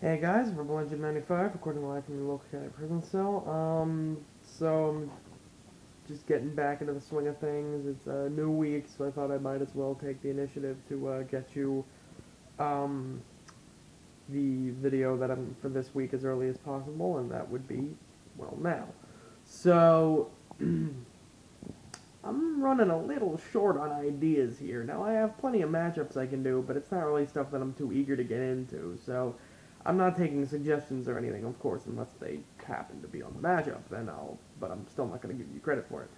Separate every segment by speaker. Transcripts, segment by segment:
Speaker 1: Hey guys, Rebel Engine 95, recording live from the local county prison cell. So I'm just getting back into the swing of things. It's a new week, so I thought I might as well take the initiative to get you um, the video that I'm for this week as early as possible, and that would be, well, now. So I'm running a little short on ideas here. Now I have plenty of matchups I can do, but it's not really stuff that I'm too eager to get into, so I'm not taking suggestions or anything, of course, unless they happen to be on the matchup, but I'm still not going to give you credit for it.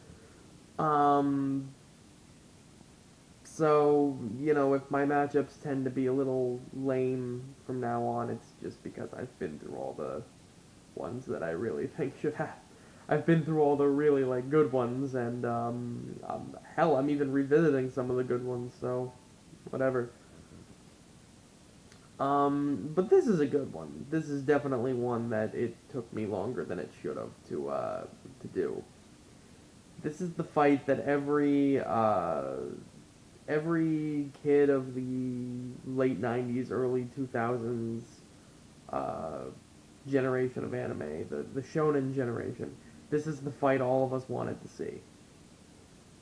Speaker 1: So, if my matchups tend to be a little lame from now on, it's just because I've been through all the ones that I really think should have. I've been through all the really, good ones, and, hell, I'm even revisiting some of the good ones, so, whatever. But this is a good one. This is definitely one that it took me longer than it should have to do. This is the fight that every kid of the late 90s, early 2000s, generation of anime, the shonen generation. This is the fight all of us wanted to see.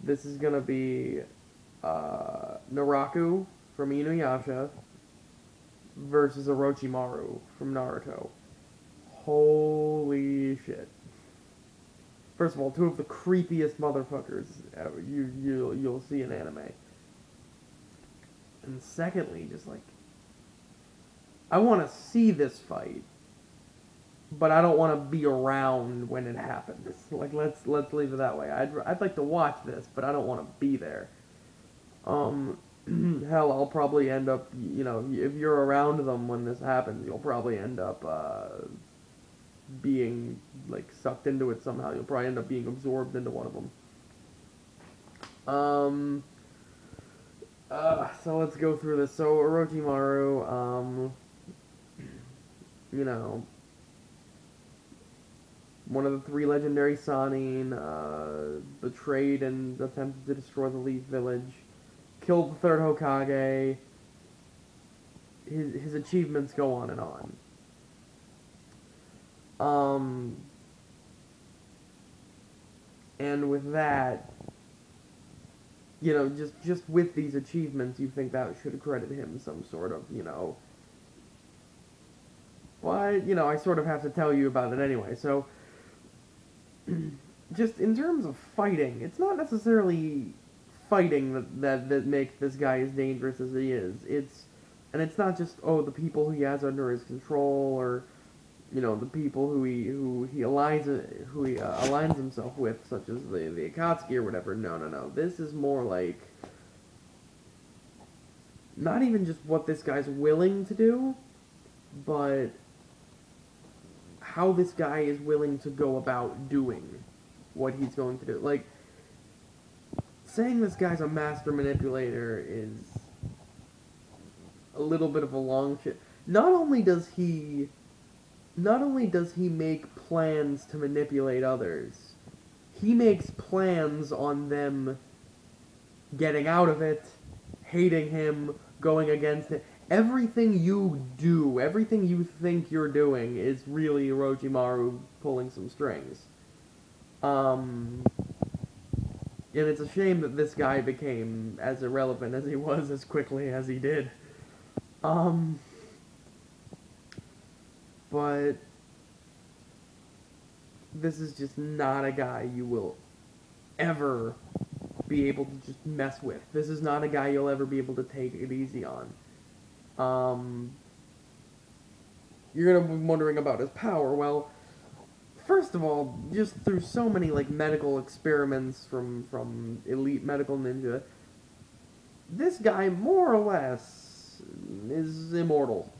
Speaker 1: This is gonna be, Naraku from Inuyasha versus Orochimaru from Naruto. Holy shit. First of all, two of the creepiest motherfuckers you'll see in anime. And secondly, just I want to see this fight, but I don't want to be around when it happens. Let's leave it that way. I'd like to watch this, but I don't want to be there. Hell, I'll probably end up, if you're around them when this happens, you'll probably end up being sucked into it somehow. You'll probably end up being absorbed into one of them. So let's go through this. So Orochimaru, one of the three legendary Sannin, betrayed and attempted to destroy the Leaf Village, killed the third Hokage. His achievements go on and on. And with that, just with these achievements, you think that should credit him some sort of, but, I sort of have to tell you about it anyway. So, just in terms of fighting, it's not necessarily fighting that makes this guy as dangerous as he is. And it's not just, the people he has under his control, or the people who he aligns himself with, such as the Akatsuki or whatever. No. This is more like not even just what this guy's willing to do, but how this guy is willing to go about doing what he's going to do. Saying this guy's a master manipulator is a little bit of a long shit. Not only does he make plans to manipulate others, he makes plans on them getting out of it, hating him, going against it. Everything you do, everything you think you're doing is really Orochimaru pulling some strings. And it's a shame that this guy became as irrelevant as he was as quickly as he did. But this is just not a guy you will ever be able to just mess with. This is not a guy you'll ever be able to take it easy on. You're gonna be wondering about his power. Well, first of all, just through so many medical experiments from elite medical ninja, this guy more or less is immortal.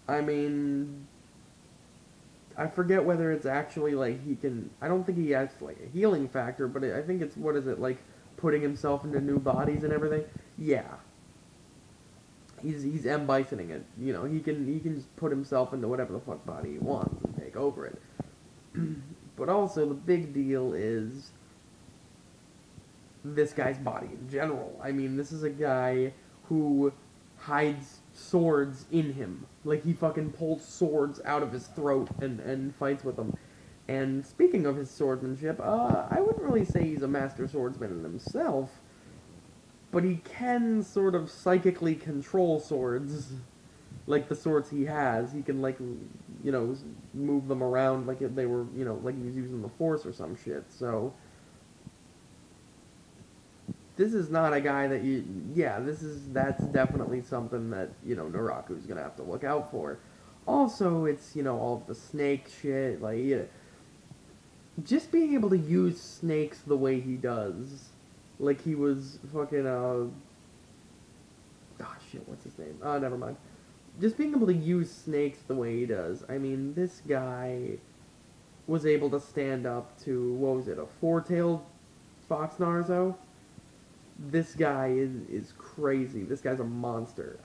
Speaker 1: I mean, I forget whether it's actually he can. I don't think he has a healing factor, but I think it's, what is it, putting himself into new bodies and everything. Yeah. He's M. Bisoning it. He can just put himself into whatever the fuck body he wants and take over it. But also, the big deal is this guy's body in general. I mean, this is a guy who hides swords in him. Like, he fucking pulls swords out of his throat and fights with them. And speaking of his swordsmanship, I wouldn't really say he's a master swordsman in himself, but he can sort of psychically control swords. Like the swords he has, he can, like, you know, move them around like if they were, you know, like he was using the Force or some shit. So this is not a guy that you, yeah, that's definitely something that, you know, Naraku's gonna have to look out for. Also, it's, you know, all of the snake shit, like, yeah, just being able to use snakes the way he does. Like, he was fucking, oh shit, what's his name? Oh, never mind. Just being able to use snakes the way he does. I mean, this guy was able to stand up to, what was it, a four-tailed fox Narzo? This guy is crazy. This guy's a monster.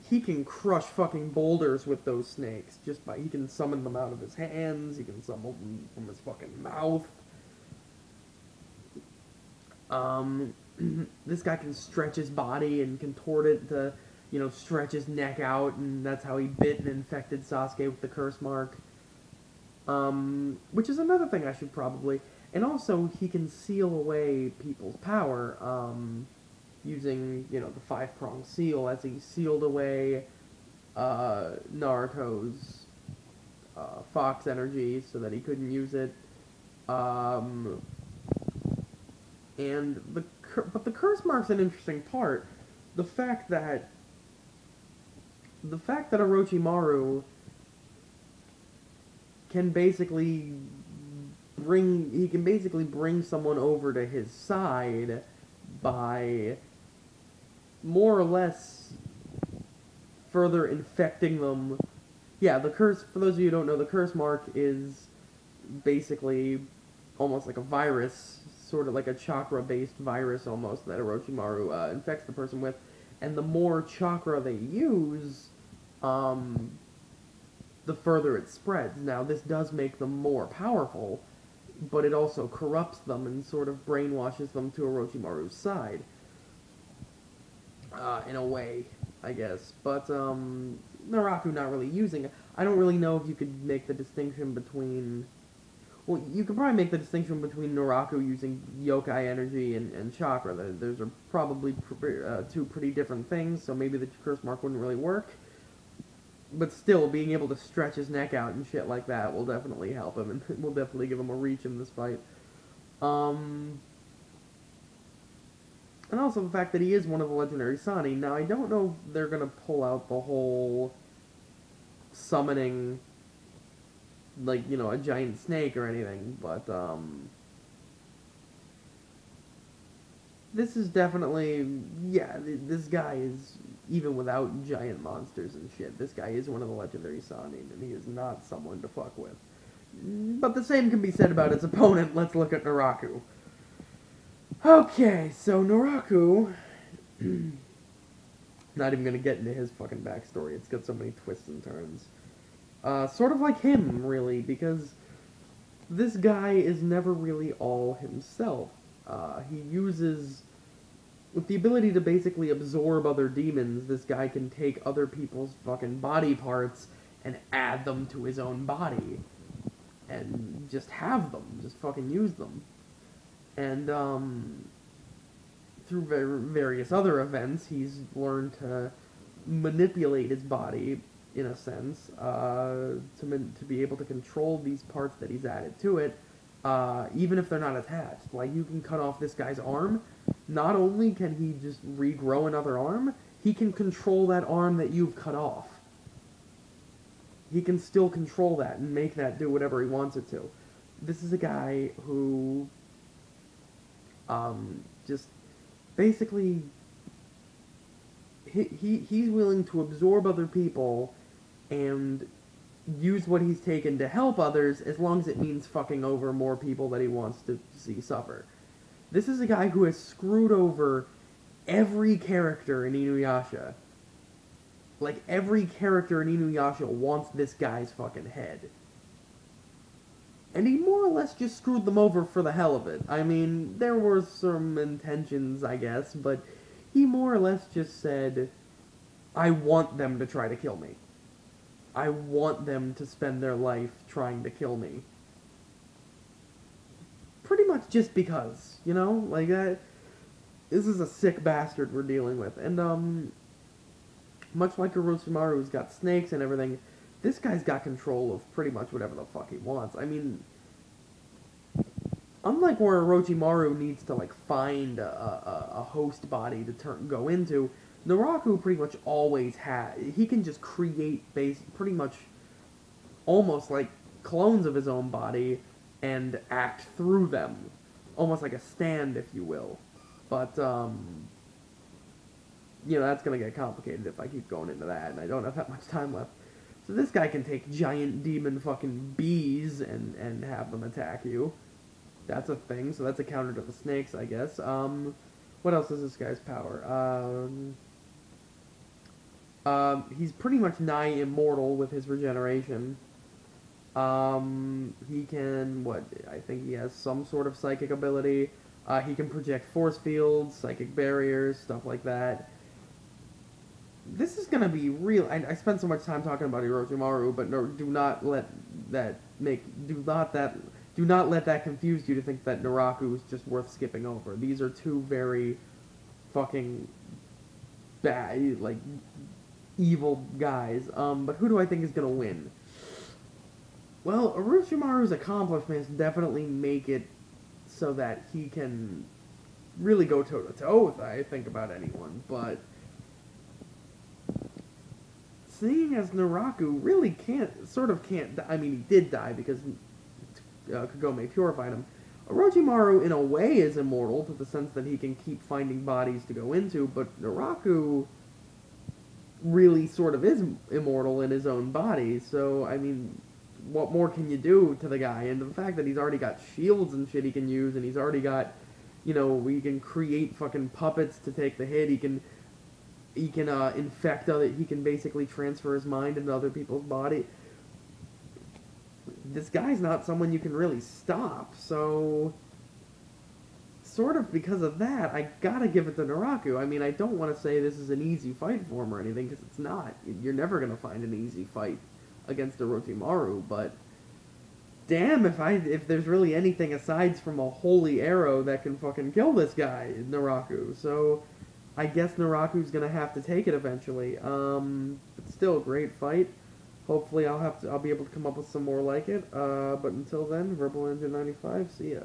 Speaker 1: He can crush fucking boulders with those snakes. Just by, he can summon them out of his hands, he can summon them from his fucking mouth. This guy can stretch his body and contort it to, you know, stretch his neck out, and that's how he bit and infected Sasuke with the curse mark. Which is another thing I should probably... And also, he can seal away people's power, using, you know, the five-pronged seal, as he sealed away, Naruto's, fox energy, so that he couldn't use it. And but the curse mark's an interesting part. The fact that Orochimaru can basically bring someone over to his side by more or less further infecting them. Yeah, the curse, for those of you who don't know, the curse mark is basically almost like a virus, sort of like a chakra-based virus almost, that Orochimaru infects the person with. And the more chakra they use, the further it spreads. Now, this does make them more powerful, but it also corrupts them and sort of brainwashes them to Orochimaru's side. In a way, I guess. But, Naraku not really using it. I don't really know if you could make the distinction between... Well, you could probably make the distinction between Naraku using yokai energy and chakra. Those are probably two pretty different things, so maybe the curse mark wouldn't really work. But still, being able to stretch his neck out and shit like that will definitely help him, and will definitely give him a reach in this fight. And also the fact that he is one of the legendary Sani. Now, I don't know if they're gonna pull out the whole summoning, like, you know, a giant snake or anything, but, this is definitely, yeah, this guy is, even without giant monsters and shit, this guy is one of the legendary Sannin, and he is not someone to fuck with. But the same can be said about his opponent. Let's look at Naraku. Okay, so Naraku, not even gonna get into his fucking backstory, it's got so many twists and turns. Sort of like him, really, because this guy is never really all himself. He uses... With the ability to basically absorb other demons, this guy can take other people's fucking body parts and add them to his own body. And just have them. Just fucking use them. And, through various other events, he's learned to manipulate his body, in a sense, to be able to control these parts that he's added to it, even if they're not attached. Like, you can cut off this guy's arm. Not only can he just regrow another arm, he can control that arm that you've cut off. He can still control that and make that do whatever he wants it to. This is a guy who, just basically, he's willing to absorb other people and use what he's taken to help others, as long as it means fucking over more people that he wants to see suffer. This is a guy who has screwed over every character in Inuyasha. Like, every character in Inuyasha wants this guy's fucking head. And he more or less just screwed them over for the hell of it. I mean, there were some intentions, I guess, but he more or less just said, I want them to try to kill me. I want them to spend their life trying to kill me. Pretty much just because, you know? Like, this is a sick bastard we're dealing with. And, much like Orochimaru's got snakes and everything, this guy's got control of pretty much whatever the fuck he wants. I mean, unlike where Orochimaru needs to, like, find a host body to go into, Naraku pretty much always he can just create pretty much almost like clones of his own body and act through them. Almost like a stand, if you will. But, you know, that's gonna get complicated if I keep going into that, and I don't have that much time left. So this guy can take giant demon fucking bees and have them attack you. That's a thing, so that's a counter to the snakes, I guess. What else is this guy's power? He's pretty much nigh immortal with his regeneration. He can, I think he has some sort of psychic ability. He can project force fields, psychic barriers, stuff like that. This is gonna be real. I spent so much time talking about Orochimaru, but no, do not let that confuse you to think that Naraku is just worth skipping over. These are two very fucking bad, like, evil guys. But who do I think is gonna win? Well, Orochimaru's accomplishments definitely make it so that he can really go toe-to-toe with, I think, about anyone, but seeing as Naraku really can't, I mean, he did die because Kagome purified him. Orochimaru, in a way, is immortal to the sense that he can keep finding bodies to go into, but Naraku really sort of is immortal in his own body, so, I mean, what more can you do to the guy? And the fact that he's already got shields and shit he can use, and he's already got, you know, he can create fucking puppets to take the hit, he can infect he can basically transfer his mind into other people's body. This guy's not someone you can really stop, so sort of because of that, I gotta give it to Naraku. I mean, I don't want to say this is an easy fight for him or anything, because it's not. You're never gonna find an easy fight against Orochimaru, but damn, if there's really anything aside from a holy arrow that can fucking kill this guy, Naraku. So I guess Naraku's gonna have to take it eventually. It's still a great fight. Hopefully I'll be able to come up with some more like it. But until then, Verbal Engine 95, see ya.